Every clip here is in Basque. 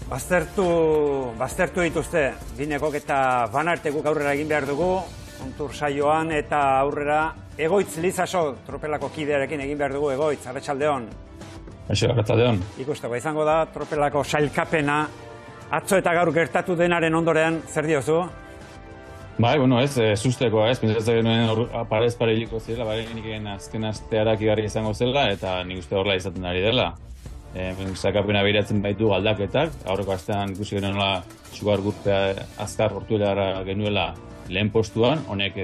Baztertu dituzte, binekok eta banartekuk aurrera egin behar dugu, kontur saioan eta aurrera Egoitz Lizaso, tropelako kidearekin egin behar dugu, Egoitz, arratsaldeon. Arratsaldeon. Ikusteko izango da, tropelako sailkapena, atzo eta gaur gertatu denaren ondorean, zer diozu? Bai, susteko, pentsatzen genuen parez pareliko zirela, nik azken astearak igarri izango zela, eta nik uste horrela izaten ari dela. Sailkapena behiratzen baitu aldaketak, aurreko astean ikusi genuela Sugar Gurpea azkar hortuela genuela lehen postuan, honek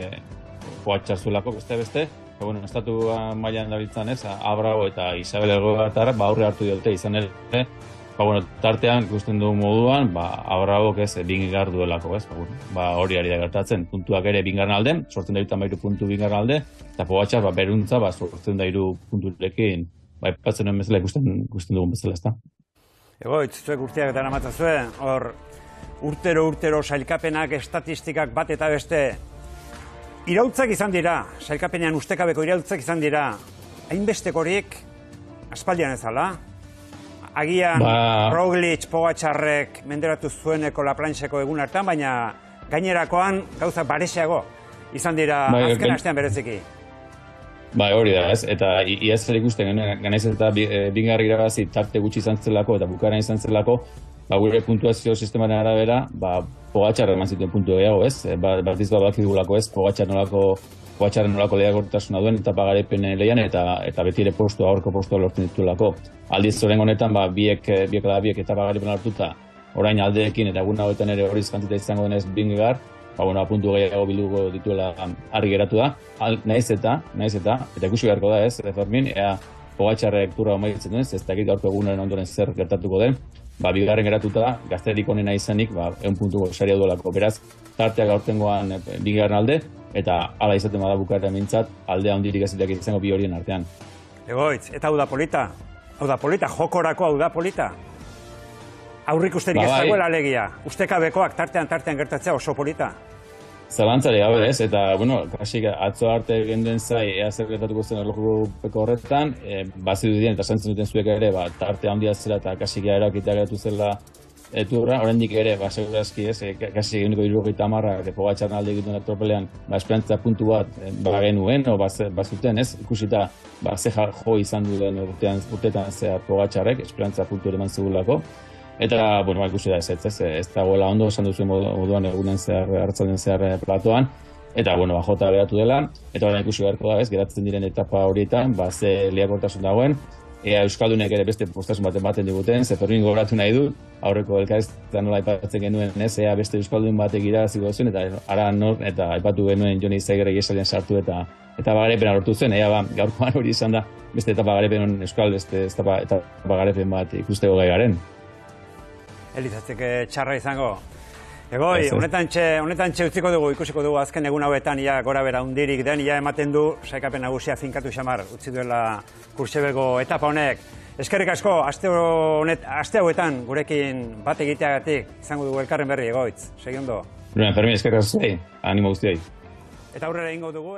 Pogačar zuelako beste, estatu mailan dabiltzan Abrao eta Isabel Elgoibartar aurre hartu diote izan ere, tartean ikusten du moduan, Abrao Vingegaard duelako, hori ari da gertatzen, puntuak ere Vingegaarden alde, sortzen da 13 puntu Vingegaarden alde, eta Pogačar beruntza sortzen da 3 punturekin, patzen duen bezala ikusten dugun bezala, ezta. Egoitz, zuek urteak eta namatzazue, hor urtero sailkapenak, estatistikak bat eta beste, irautzak izan dira, sailkapenean ustekabeko irautzak izan dira, hainbestekorik aspaldian ezala. Agian Roglic, Pogačarrek menderatu zueneko Laplancheko egun hartan, baina gainerakoan gauza bareseago izan dira azken astean bereziki. Hori da, eta iaz zer ikusten, ganaiz eta Vingegaard irabazi tarte gutxi izan zelako eta bukaeran izan zelako, gure puntuazio sistemaren arabera, Pogačar eman zituen puntu gehiago, Batiz badakigulako, Pogačarren nolako lehiakortasuna duen eta garaipen lehian eta beti ere aurko postua lortzen ditulako. Aldiz horren honetan, biek eta garaipen hartuta, orain aldeekin eta egun hauetan ere hori izkantzita izango denez Vingegaard, puntu gehiago bilduko dituela argi geratu da, nahiz eta ikusi beharko da Fermin, ea Pogačarrek turra omaitzen denez, ez dakit gaurko egunaren ondoren zer gertatuko den, bigarren geratuta, gazterik onena izanik, 1 puntuko saria duelako, beraz, tarteak aurtengoan Vingegaarden alde, eta hala izaten bada bukaera mintzat, aldea hondirik ez izango bi horien artean. Egoitz, eta hau da polita, jokorako hau da polita. Aurrik usterik ez dagoela alegia, ustekabekoak tartean gertatzea oso polita. Zalantzari gabe eta, kasik atzo arte genduen zai, ea zer gertatuko zen erlojupeko horretan, bazidu dien eta zantzen duten zuek ere, tarte handia zela eta kasik erakitea geratu zela turra, oraindik ere, segurazki kasik eguneko 70 Pogačarren alde egiten tropelean, esperantza puntu bat genuen, bazuten, ikusita, ze jo izan duen urteetan zehar Pogačarrek, esperantza puntu ere mantzugulako. Eta, ikusi da ez dagoela ondo, esan duzuen moduan egunen zehar, hartzalden zehar platoan. Eta, jota geratu dela. Eta orain ikusi beharko da, geratzen diren etapa horietan, ze lehiakortasun dagoen. Euskaldunek ere beste postasun baten diguten, ze Fermin gogoratu nahi du, aurreko elkarrizketan nola aipatzen genuen, ea beste Euskaldun batek irabazi zuen, eta aipatu genuen Joni Zeigerrek esaldian sartu eta bagarepen lortu zen, gaurkoan hori izan da, beste etapa garepen Euskal, beste etapa garapen bat ikusteko gai garen. Elizatzeke txarra izango. Egoi, honetan utziko dugu, ikusiko dugu azken egun hauetan gora bera hundirik den, ematen du sailkapen nagusia finkatu xamar, utzi duela Kurtsebeko etapa honek. Eskerrik asko, aste hauetan gurekin bat egiteagatik izango dugu elkarren berri, Egoitz. Segi ondo. Fermin, eskerrik asko, animo guztioi. Eta aurrera ingo dugu.